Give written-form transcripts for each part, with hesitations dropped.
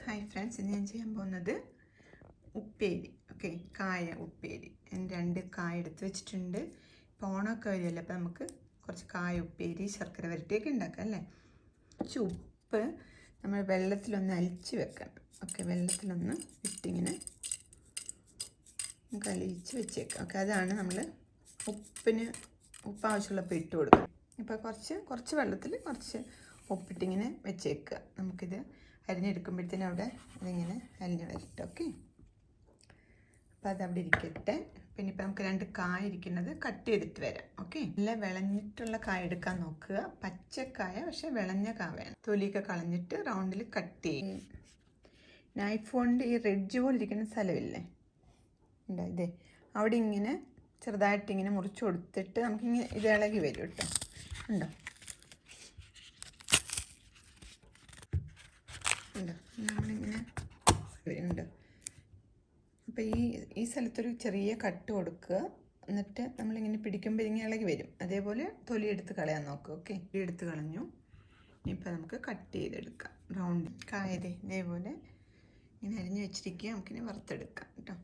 Hi friends, ഇന്ന് ഞാൻ ചെയ്യാൻ പോകുന്നത് ഉപ്പേരി. ഓക്കെ, കായ ഉപ്പേരി. ഞാൻ 2 കായ എടുത്ത് വെച്ചിട്ടുണ്ട്. ഇപ്പോൾ ഓണമൊക്കെ വരുമല്ലോ, അപ്പോൾ നമുക്ക് കുറച്ച് കായ ഉപ്പേരി, ശർക്കര വരട്ടിയൊക്കെ ഉണ്ടാക്കാം അല്ലേ. കുറച്ച് ഉപ്പ് നമ്മൾ വെള്ളത്തിലൊന്ന് അലിച്ച് വെക്കണം. ഓക്കെ, വെള്ളത്തിലൊന്ന് ഇട്ടിങ്ങനെ നമുക്ക് അലിച്ച് വെച്ചേക്കാം. ഓക്കെ, അതാണ് നമ്മൾ ഉപ്പ് ആവശ്യമുള്ളപ്പോൾ ഇട്ട് കൊടുക്കും. ഇപ്പോൾ കുറച്ച് വെള്ളത്തിൽ കുറച്ച് ഉപ്പിട്ടിങ്ങനെ വെച്ചേക്കുക. നമുക്കിത് അരിഞ്ഞെടുക്കുമ്പോഴത്തേനും അവിടെ അതിങ്ങനെ അരിഞ്ഞ് വരട്ടെ. ഓക്കെ, അപ്പോൾ അതവിടെ ഇരിക്കട്ടെ. പിന്നെ ഇപ്പം നമുക്ക് 2 കായ ഇരിക്കുന്നത് കട്ട് ചെയ്തിട്ട് വരാം. ഓക്കെ, നല്ല വിളഞ്ഞിട്ടുള്ള കായ എടുക്കാൻ നോക്കുക. പച്ചക്കായ പക്ഷേ വിളഞ്ഞ കായ വേണം. തൊലിയൊക്കെ കളഞ്ഞിട്ട് റൗണ്ടിൽ കട്ട് ചെയ്യും. നൈഫ് കൊണ്ട് ഈ റെഡ്ജ് പോലെ ഇരിക്കുന്ന സ്ഥലമില്ലേ ഉണ്ടോ, ഇതേ അവിടെ ഇങ്ങനെ ചെറുതായിട്ട് ഇങ്ങനെ മുറിച്ച് കൊടുത്തിട്ട് നമുക്കിങ്ങനെ ഇത് ഇളകി വരും കേട്ടോ. ഉണ്ടോ ഉണ്ടോ, നമ്മളിങ്ങനെ ഉണ്ട്. അപ്പോൾ ഈ സ്ഥലത്തൊരു ചെറിയ കട്ട് കൊടുക്കുക. എന്നിട്ട് നമ്മളിങ്ങനെ പിടിക്കുമ്പോൾ ഇങ്ങനെ ഇളകി വരും. അതേപോലെ തൊലി എടുത്ത് കളയാൻ നോക്കുക. ഓക്കെ, തൊലി എടുത്ത് കളഞ്ഞു. ഇനിയിപ്പോൾ നമുക്ക് കട്ട് ചെയ്തെടുക്കാം. റൗണ്ട് കായതേ ഇതേപോലെ ഇങ്ങനെ അരിഞ്ഞ് വെച്ചിരിക്കുക. നമുക്കിനി വറുത്തെടുക്കാം കേട്ടോ.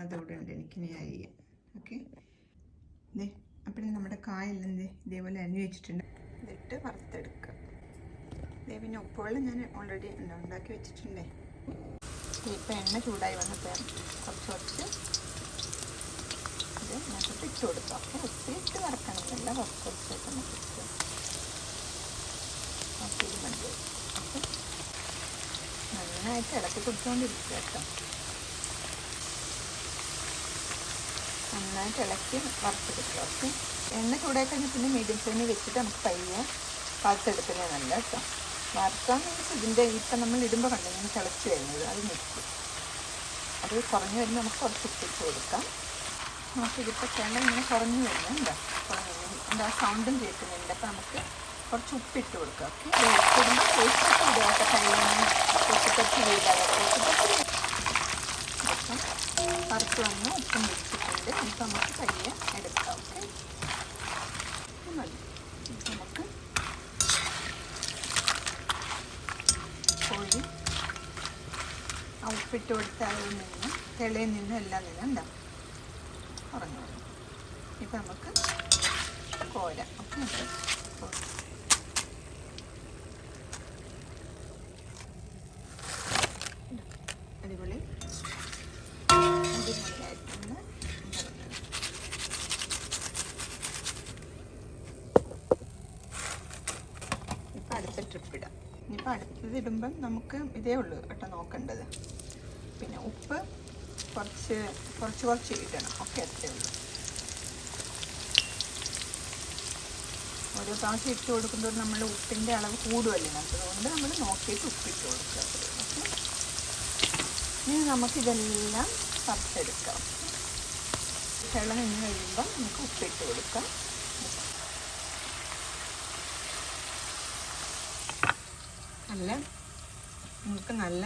അതോടെ ഉണ്ട് എനിക്കിനി അരിയാം. ഓക്കെ, ഇതേ അപ്പം നമ്മുടെ കായെല്ലാം ഇതേപോലെ അരിഞ്ഞ് വെച്ചിട്ടുണ്ട്. ഇതിട്ട് വറുത്തെടുക്കുക. പിന്നെ ഉപ്പുവെള്ളം ഞാൻ ഓൾറെഡി ഉണ്ടാക്കി വെച്ചിട്ടുണ്ടേ. ഇപ്പം എണ്ണ ചൂടായി വന്നപ്പോൾ കുറച്ച് ഇത് ഇതിനകത്ത് ഇട്ട് കൊടുക്കുക. അപ്പോൾ ഒത്തിരി ഇട്ട് വറക്കണമെന്നില്ല, കുറച്ചായിട്ട് നമുക്ക് ഇട്ട് നോക്കിയത് മതി. അപ്പം നന്നായിട്ട് ഇളക്കി കൊടുത്തുകൊണ്ടിരിക്കുക കേട്ടോ. നന്നായിട്ട് ഇളക്കി വറുത്തെടുക്കുക. ഓക്കെ, എണ്ണ ചൂടായി കഴിഞ്ഞാൽ പിന്നെ മീഡിയം ഫ്ലെയിമിൽ വെച്ചിട്ട് നമുക്ക് പയ്യെ വറുത്തെടുക്കുന്നത് നല്ല കേട്ടോ. വറുക്കാൻ മീൻസ് ഇതിൻ്റെ ഇപ്പം നമ്മൾ ഇടുമ്പോൾ കണ്ടു ഇങ്ങനെ തിളച്ച് വരുന്നത് അത് നിൽക്കും. അത് കുറഞ്ഞ് വരുമ്പോൾ നമുക്ക് കുറച്ച് ഉപ്പിട്ട് കൊടുക്കാം. നമുക്കിതിപ്പോൾ കിണർ ഇങ്ങനെ കുറഞ്ഞു വരുന്നുണ്ടോ, കുറഞ്ഞു ആ സൗണ്ടും കേൾക്കുന്നുണ്ട്. അപ്പോൾ നമുക്ക് കുറച്ച് ഉപ്പിട്ട് കൊടുക്കാം. ഓക്കെ, ഉപ്പിടുമ്പോൾ ടേസ്റ്റൊക്കെ ഇടുക. കഴിയുന്ന പൊട്ടിത്തെറിച്ച് വീടാതെ അപ്പം വറുത്ത് വന്ന് ഉപ്പും വെച്ചിട്ടുണ്ട്. ഇപ്പം നമുക്ക് പയ്യെ എടുക്കാം. ഓക്കെ, മതി. നമുക്ക് കോഴി ആ ഉപ്പിട്ട് കൊടുത്ത അതിൽ നിന്ന് തിളയിൽ നിന്നും എല്ലാം നിന്നും ഉണ്ടാവും കുറഞ്ഞു വരും. ഇപ്പം നമുക്ക് കോരാം. ഓക്കെ, അടിപൊളി അടിപൊളിയായിട്ടുണ്ട്. ഇപ്പം അടുത്ത ട്രിപ്പ് ഇടാം. ഇനിയിപ്പോൾ അടുത്തത് ഇടുമ്പം നമുക്ക് ഇതേ ഉള്ളൂ കേട്ടോ നോക്കേണ്ടത്. പിന്നെ ഉപ്പ് കുറച്ച് ഇടണം. ഓക്കെ, അത്രേ ഉള്ളൂ. ഓരോ പ്രാവശ്യം ഇട്ട് കൊടുക്കുമ്പോൾ നമ്മൾ ഉപ്പിൻ്റെ അളവ് കൂടുമല്ലേ, അതുകൊണ്ട് നമ്മൾ നോക്കിയിട്ട് ഉപ്പിട്ട് കൊടുക്കുക. ഓക്കെ, ഇനി നമുക്കിതെല്ലാം വറുത്തെടുക്കാം. വെള്ളം നിന്ന് കഴിയുമ്പം നമുക്ക് ഉപ്പിട്ട് കൊടുക്കാം. നമുക്ക് നല്ല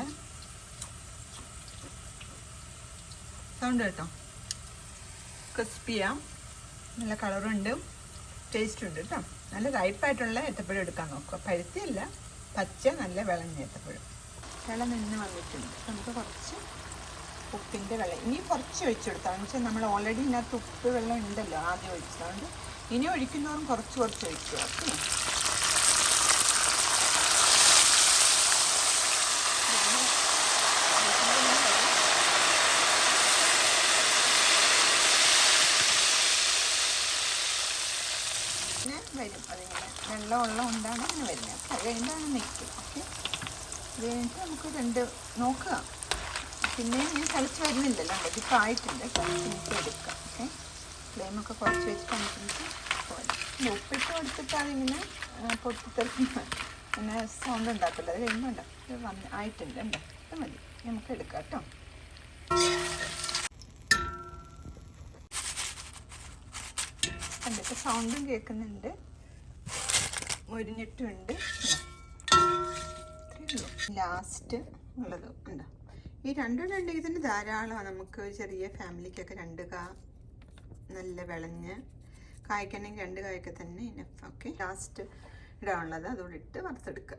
സൗണ്ട് കേട്ടോ. ക്രിസ്പിയാണ്, നല്ല കളറുണ്ട്, ടേസ്റ്റ് ഉണ്ട് കേട്ടോ. നല്ല റൈപ്പായിട്ടുള്ള ഏത്തപ്പഴം എടുക്കാൻ നോക്കുക. പഴുത്തിയല്ല, പച്ച നല്ല വിളഞ്ഞ ഏത്തപ്പഴം. വെള്ളം നിന്ന് വന്നിട്ടുണ്ട്. നമുക്ക് കുറച്ച് ഉപ്പിൻ്റെ വെള്ളം ഇനി കുറച്ച് ഒഴിച്ചെടുത്താൽ എന്ന് വെച്ചാൽ നമ്മൾ ഓൾറെഡി ഇതിനകത്ത് ഉപ്പ് വെള്ളം ഉണ്ടല്ലോ ആദ്യം ഒഴിച്ചതുകൊണ്ട് ഇനി ഒഴിക്കുന്നവരും കുറച്ച് ഒഴിക്കുക. ഓക്കെ, വരും. അതിങ്ങനെ വെള്ളമുള്ള കൊണ്ടാണ് അങ്ങനെ വരുന്നത്. അത് കഴിയുമ്പോഴാണ് നിൽക്കും. ഓക്കെ, അത് കഴിഞ്ഞിട്ട് നമുക്ക് 2 നോക്കുക. പിന്നെ ഞാൻ തിളച്ച് വരുന്നില്ലല്ലോ, ഇതിപ്പോൾ ആയിട്ടുണ്ട്. തിരിച്ച് എടുക്കാം. ഓക്കെ, ഫ്ലെയിമൊക്കെ കുറച്ച് വെച്ചിട്ട് നമുക്ക് ഉപ്പിട്ട് കൊടുത്തിട്ട് അതിങ്ങനെ പൊട്ടിത്തെറിക്കുന്ന പിന്നെ സൗണ്ട് ഉണ്ടാക്കില്ല. അത് കഴിയുമ്പോൾ ഉണ്ടോ ഇത് ആയിട്ടുണ്ട്. ഉണ്ടോ, ഇത് മതി, നമുക്ക് എടുക്കാം കേട്ടോ. കണ്ടിട്ട് സൗണ്ടും കേൾക്കുന്നുണ്ട്, മൊരിഞ്ഞിട്ടുമുണ്ട്. ലാസ്റ്റ് ഉള്ളത് ഉണ്ടോ, ഈ 2 ഉണ്ടെങ്കിൽ തന്നെ ധാരാളമാണ്. നമുക്ക് ഒരു ചെറിയ ഫാമിലിക്കൊക്കെ 2 കാ നല്ല വിളഞ്ഞ് കായ്ക്കണമെങ്കിൽ 2 കായൊക്കെ തന്നെ ഇനഫ്. ഓക്കെ, ലാസ്റ്റ് ഇടാനുള്ളത് അതോടെ ഇട്ട് വറുത്തെടുക്കുക.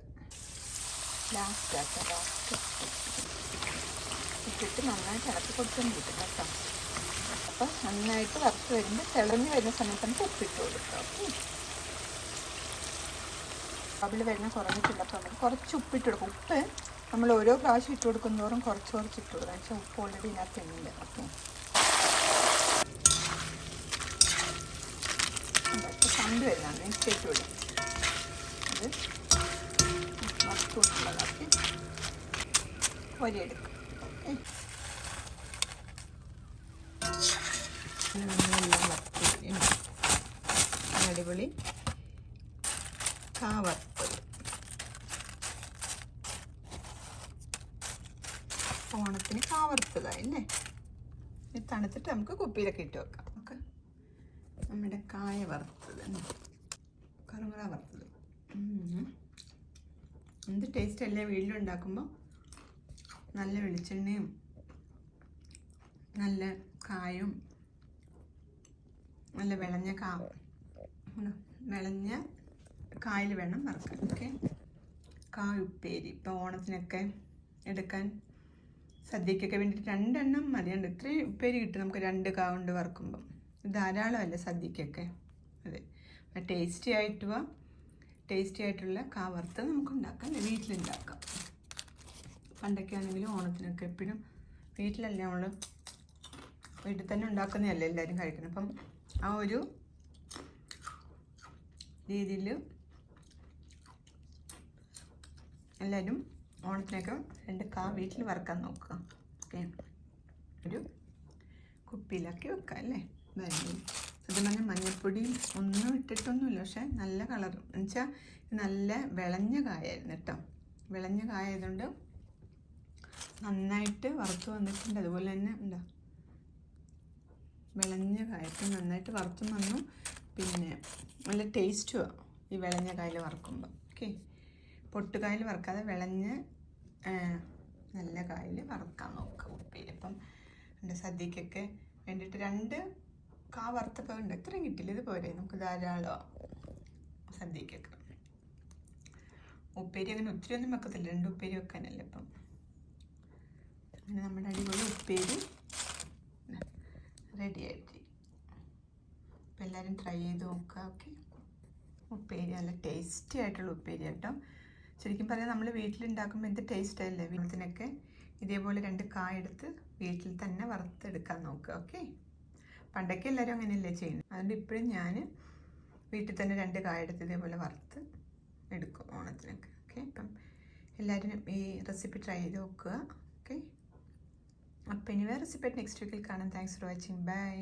ലാസ്റ്റ് ഇട്ടിട്ട് നന്നായിട്ട് ഇളക്കി കൊടുക്കാൻ കിട്ടും കേട്ടോ. അപ്പം നന്നായിട്ട് വറുത്ത് വരുമ്പോൾ തിളഞ്ഞ് വരുന്ന സമയത്ത് നമുക്ക് ഉപ്പിട്ട് കൊടുക്കാം. ഓക്കെ, ബബിൾ വരുന്ന കുറഞ്ഞിട്ടില്ല. അപ്പോൾ നമുക്ക് കുറച്ച് ഉപ്പിട്ട് കൊടുക്കും. ഉപ്പ് നമ്മൾ ഓരോ പ്രാവശ്യം ഇട്ട് കൊടുക്കുന്നതോറും കുറച്ച് കുറച്ച് ഇട്ട് കൊടുക്കുക. പക്ഷേ ഉപ്പ് ഓൾറെഡി ഇതിനകത്തുണ്ട്. ഓക്കെ, സൗണ്ട് വരുന്നതാണ് നെക്സ്റ്റ് ഇട്ട് വിടും. അത് വറുത്ത് കൊടുക്കുന്നതാക്കി ഒരെടുക്കും. ഓക്കെ, നമ്മളെല്ലാം വറുത്ത് അടിപൊളി കാ വറുത്തത് ഓണത്തിന് കാ വറുത്തതായില്ലേ. ഇത് തണുത്തിട്ട് നമുക്ക് കുപ്പിയിലൊക്കെ ഇട്ട് വെക്കാം. നമുക്ക് നമ്മുടെ കായ വറുത്തത്, കറുമുറ വറുത്തത് എന്ത് ടേസ്റ്റ് അല്ലേ വീട്ടിലുണ്ടാക്കുമ്പോൾ. നല്ല വെളിച്ചെണ്ണയും നല്ല കായും നല്ല വിളഞ്ഞ കായിൽ വേണം വറുക്കാൻ. ഓക്കെ, കായ ഉപ്പേരി ഇപ്പോൾ ഓണത്തിനൊക്കെ എടുക്കാൻ സദ്യക്കൊക്കെ വേണ്ടിയിട്ട് 2 എണ്ണം മതിയുണ്ട്. ഇത്രയും ഉപ്പേരി കിട്ടും നമുക്ക് 2 കാ കൊണ്ട് വറുക്കുമ്പം. ധാരാളമല്ലേ സദ്യക്കൊക്കെ. അതെ, ടേസ്റ്റി ആയിട്ടുള്ള കാ വറുത്ത് നമുക്ക് ഉണ്ടാക്കാം, വീട്ടിലുണ്ടാക്കാം. പണ്ടൊക്കെ ആണെങ്കിലും ഓണത്തിനൊക്കെ എപ്പോഴും വീട്ടിലല്ലേ നമ്മൾ വീട്ടിൽ തന്നെ ഉണ്ടാക്കുന്നതല്ലേ എല്ലാവരും കഴിക്കണം. അപ്പം ആ ഒരു രീതിയിൽ എല്ലാവരും ഓണത്തിനൊക്കെ 2 കാ വീട്ടിൽ വറുക്കാൻ നോക്കുക. ഓക്കെ, ഒരു കുപ്പിയിലാക്കി വെക്കാം അല്ലേ. സത്യം പറഞ്ഞാൽ മഞ്ഞൾപ്പൊടിയും ഒന്നും ഇട്ടിട്ടൊന്നുമില്ല, പക്ഷേ നല്ല കളർ എന്ന് വെച്ചാൽ നല്ല വിളഞ്ഞ കായായിരുന്നു കേട്ടോ. വിളഞ്ഞ കായതുകൊണ്ട് നന്നായിട്ട് വറുത്ത് വന്നിട്ടുണ്ട്. അതുപോലെ തന്നെ എന്താ വിളഞ്ഞ കായത്ത് നന്നായിട്ട് വറുത്തും വന്നു. പിന്നെ നല്ല ടേസ്റ്റുമാണ് ഈ വിളഞ്ഞ കായൽ വറുക്കുമ്പോൾ. ഓക്കെ, പൊട്ടുകായൽ വറുക്കാതെ വിളഞ്ഞ നല്ല കായൽ വറുക്കാൻ നോക്കുക ഉപ്പേരി. അപ്പം എൻ്റെ സദ്യക്കൊക്കെ വേണ്ടിയിട്ട് 2 കാ വറുത്തപ്പോൾ ഉണ്ട്. ഇത്രയും കിട്ടില്ല, ഇത് പോരെ, നമുക്ക് ധാരാളം സദ്യക്കൊക്കെ. ഉപ്പേരി അങ്ങനെ ഒത്തിരി ഒന്നും വെക്കത്തില്ല, 2 ഉപ്പേരി വെക്കാനല്ലേ. അപ്പം അങ്ങനെ നമ്മുടെ അടിപൊളി ഉപ്പേരി റെഡി ആയിട്ട്. അപ്പോൾ എല്ലാവരും ട്രൈ ചെയ്ത് നോക്കുക. ഓക്കെ, ഉപ്പേരി നല്ല ടേസ്റ്റി ആയിട്ടുള്ള ഉപ്പേരി കേട്ടോ. ശരിക്കും പറയാം, നമ്മൾ വീട്ടിലുണ്ടാക്കുമ്പോൾ എന്ത് ടേസ്റ്റ് അല്ലേ. വീട്ടിനൊക്കെ ഇതേപോലെ 2 കായ എടുത്ത് വീട്ടിൽ തന്നെ വറുത്തെടുക്കാൻ നോക്കുക. ഓക്കെ, പണ്ടൊക്കെ എല്ലാവരും അങ്ങനെയല്ലേ ചെയ്യുന്നത്. അതുകൊണ്ട് ഇപ്പോഴും ഞാൻ വീട്ടിൽ തന്നെ 2 കായ എടുത്ത് ഇതേപോലെ വറുത്ത് എടുക്കും ഓണത്തിനൊക്കെ. ഓക്കെ, അപ്പം എല്ലാവരും ഈ റെസിപ്പി ട്രൈ ചെയ്ത് നോക്കുക. ഓക്കെ, അപ്പോൾ ഇനി വേറെ റെസിപ്പി നെക്സ്റ്റ് വീക്കിൽ കാണാം. Thanks for watching. ബൈ.